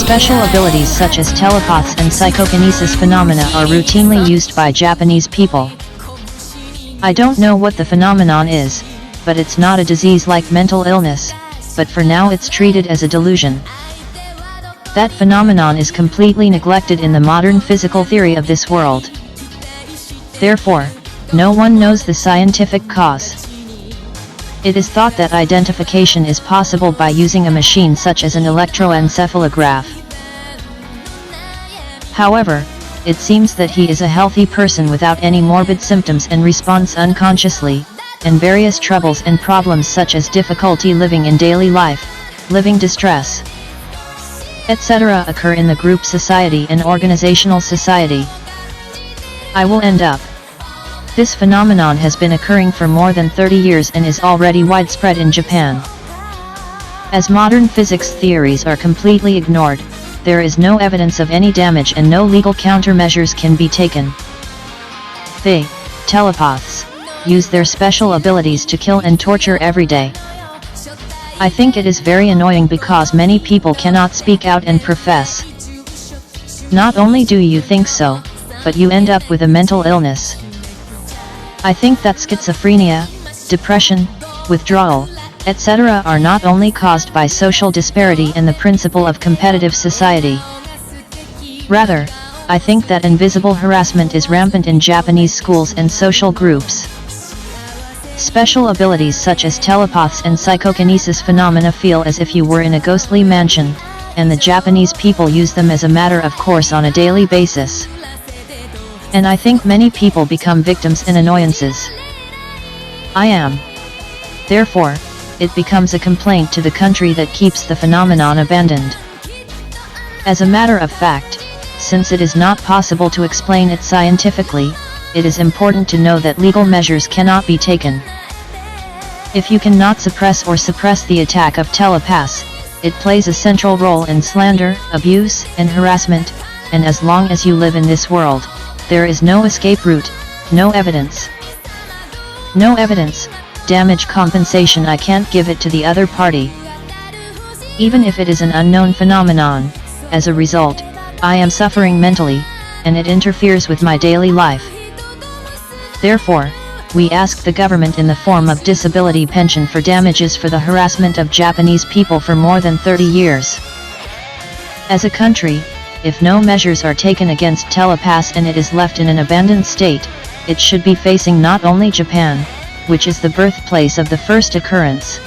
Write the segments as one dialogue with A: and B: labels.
A: Special abilities such as telepaths and psychokinesis phenomena are routinely used by Japanese people. I don't know what the phenomenon is, but it's not a disease like mental illness, but for now it's treated as a delusion. That phenomenon is completely neglected in the modern physical theory of this world. Therefore, no one knows the scientific cause. It is thought that identification is possible by using a machine such as an electroencephalograph. However, it seems that he is a healthy person without any morbid symptoms and responds unconsciously, and various troubles and problems such as difficulty living in daily life, living distress, etc. occur in the group society and organizational society. I will end up. This phenomenon has been occurring for more than 30 years and is already widespread in Japan. As modern physics theories are completely ignored, there is no evidence of any damage and no legal countermeasures can be taken. They, telepaths, use their special abilities to kill and torture every day. I think it is very annoying because many people cannot speak out and profess. Not only do you think so, but you end up with a mental illness. I think that schizophrenia, depression, withdrawal, etc. are not only caused by social disparity and the principle of competitive society. Rather, I think that invisible harassment is rampant in Japanese schools and social groups. Special abilities such as telepaths and psychokinesis phenomena feel as if you were in a ghostly mansion, and the Japanese people use them as a matter of course on a daily basis. And I think many people become victims and annoyances. I am. Therefore, it becomes a complaint to the country that keeps the phenomenon abandoned. As a matter of fact, since it is not possible to explain it scientifically, it is important to know that legal measures cannot be taken. If you cannot suppress the attack of telepaths, it plays a central role in slander, abuse, and harassment, and as long as you live in this world, there is no escape route, no evidence. No evidence, damage compensation I can't give it to the other party. Even if it is an unknown phenomenon, as a result, I am suffering mentally, and it interferes with my daily life. Therefore, we ask the government in the form of disability pension for damages for the harassment of Japanese people for more than 30 years. As a country, if no measures are taken against telepaths and it is left in an abandoned state, it should be facing not only Japan, which is the birthplace of the first occurrence,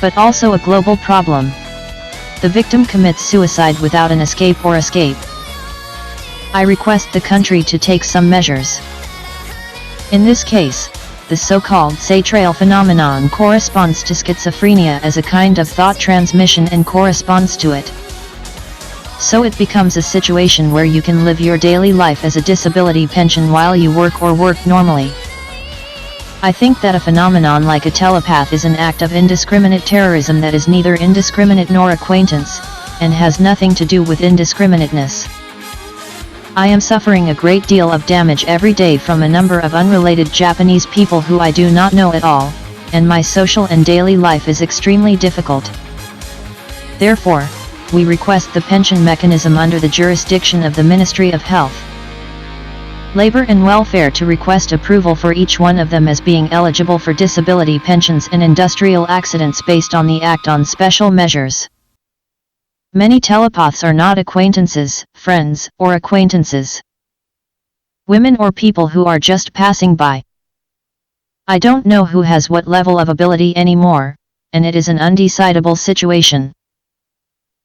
A: but also a global problem. The victim commits suicide without an escape. I request the country to take some measures. In this case, the so-called Satrail phenomenon corresponds to schizophrenia as a kind of thought transmission and corresponds to it. So it becomes a situation where you can live your daily life as a disability pension while you work or work normally. I think that a phenomenon like a telepath is an act of indiscriminate terrorism that is neither indiscriminate nor acquaintance, and has nothing to do with indiscriminateness. I am suffering a great deal of damage every day from a number of unrelated Japanese people who I do not know at all, and my social and daily life is extremely difficult. Therefore, we request the pension mechanism under the jurisdiction of the Ministry of Health, Labor and Welfare to request approval for each one of them as being eligible for disability pensions and industrial accidents based on the Act on Special Measures. Many telepaths are not acquaintances, friends, or acquaintances. Women or people who are just passing by. I don't know who has what level of ability anymore, and it is an undecidable situation.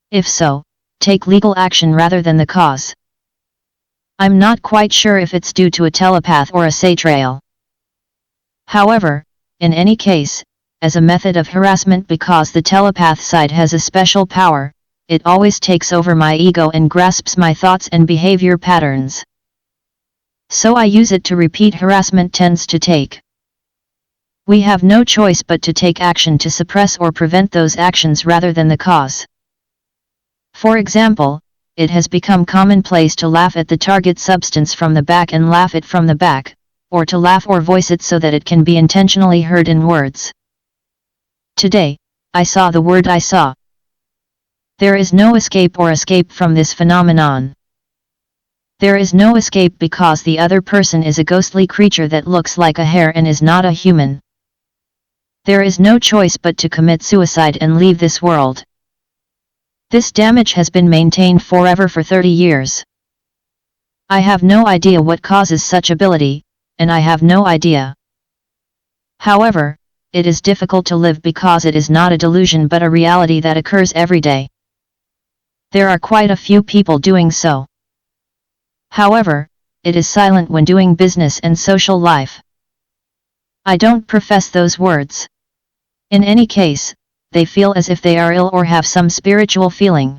A: If so, take legal action rather than the cause. I'm not quite sure if it's due to a telepath or a Satrail. However, in any case, as a method of harassment because the telepath side has a special power, it always takes over my ego and grasps my thoughts and behavior patterns. So I use it to repeat harassment tends to take. We have no choice but to take action to suppress or prevent those actions rather than the cause. For example, it has become commonplace to laugh at the target substance from the back and laugh it from the back, or to laugh or voice it so that it can be intentionally heard in words. Today, I saw the word I saw. There is no escape from this phenomenon. There is no escape because the other person is a ghostly creature that looks like a hare and is not a human. There is no choice but to commit suicide and leave this world. This damage has been maintained forever for 30 years. I have no idea what causes such ability, and I have no idea. However, it is difficult to live because it is not a delusion but a reality that occurs every day. There are quite a few people doing so. However, it is silent when doing business and social life. I don't profess those words. In any case, they feel as if they are ill or have some spiritual feeling.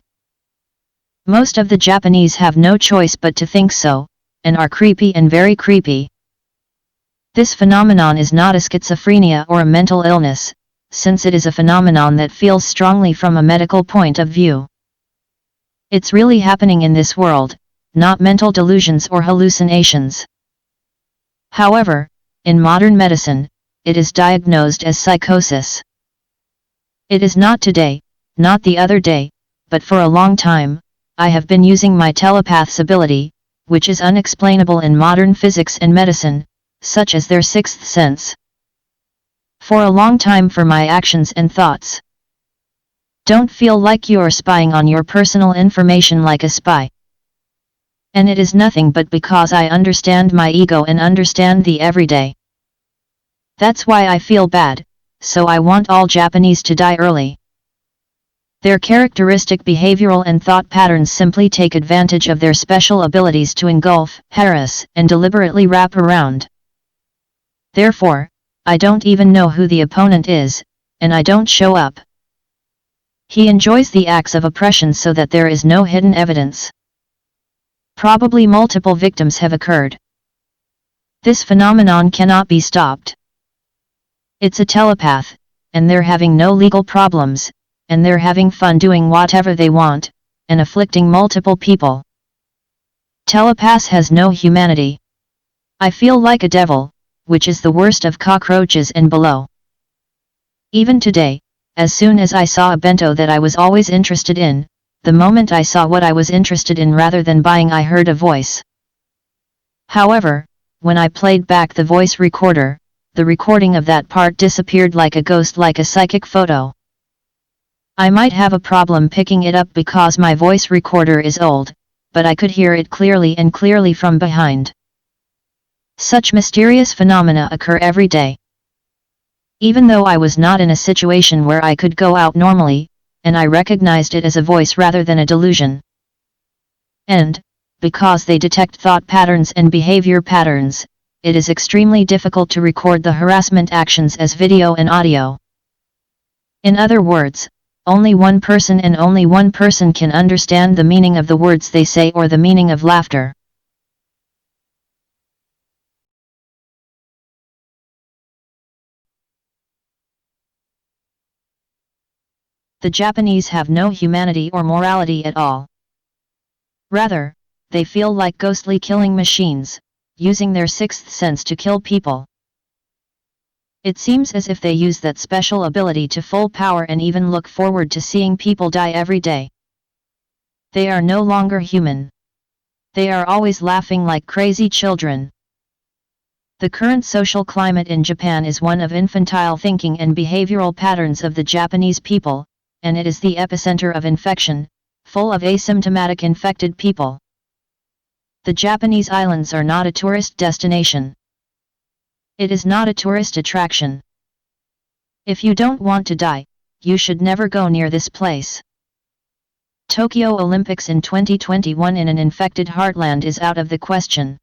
A: Most of the Japanese have no choice but to think so, and are creepy and very creepy. This phenomenon is not a schizophrenia or a mental illness, since it is a phenomenon that feels strongly from a medical point of view. It's really happening in this world, not mental delusions or hallucinations. However, in modern medicine, it is diagnosed as psychosis. It is not today, not the other day, but for a long time, I have been using my telepath's ability, which is unexplainable in modern physics and medicine, such as their sixth sense. For a long time for my actions and thoughts. Don't feel like you are spying on your personal information like a spy. And it is nothing but because I understand my ego and understand the everyday. That's why I feel bad, so I want all Japanese to die early. Their characteristic behavioral and thought patterns simply take advantage of their special abilities to engulf, harass, and deliberately wrap around. Therefore, I don't even know who the opponent is, and I don't show up. He enjoys the acts of oppression so that there is no hidden evidence. Probably multiple victims have occurred. This phenomenon cannot be stopped. It's a telepath, and they're having no legal problems, and they're having fun doing whatever they want, and afflicting multiple people. Telepath has no humanity. I feel like a devil, which is the worst of cockroaches and below. Even today, as soon as I saw a bento that I was always interested in, the moment I saw what I was interested in rather than buying, I heard a voice. However, when I played back the voice recorder, the recording of that part disappeared like a ghost, like a psychic photo. I might have a problem picking it up because my voice recorder is old, but I could hear it clearly and clearly from behind. Such mysterious phenomena occur every day. Even though I was not in a situation where I could go out normally, and I recognized it as a voice rather than a delusion. And, because they detect thought patterns and behavior patterns, it is extremely difficult to record the harassment actions as video and audio. In other words, only one person and only one person can understand the meaning of the words they say or the meaning of laughter. The Japanese have no humanity or morality at all. Rather, they feel like ghostly killing machines, using their sixth sense to kill people. It seems as if they use that special ability to full power and even look forward to seeing people die every day. They are no longer human. They are always laughing like crazy children. The current social climate in Japan is one of infantile thinking and behavioral patterns of the Japanese people, and it is the epicenter of infection, full of asymptomatic infected people. The Japanese islands are not a tourist destination. It is not a tourist attraction. If you don't want to die, you should never go near this place. Tokyo Olympics in 2021 in an infected heartland is out of the question.